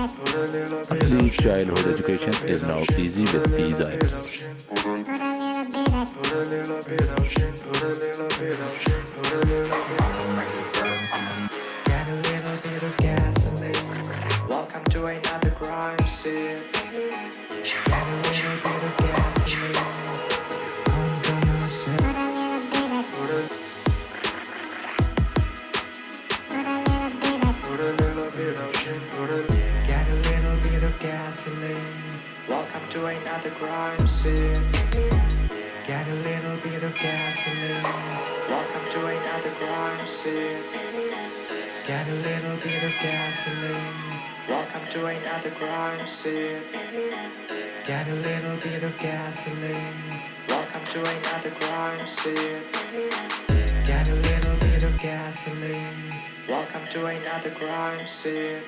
Early childhood education is now easy with these apps. Get a little bit of gasoline. Welcome to another crime scene. Get a little bit of gasoline. I'm gonna say. Get a little bit of gasoline. Welcome to another crime scene. Get a little bit of gasoline. Welcome to another crime scene. Get a little bit of gasoline. Welcome to another crime scene. Get a little bit of gasoline. Welcome to another crime scene. Get a little bit of gasoline. Welcome to another crime scene.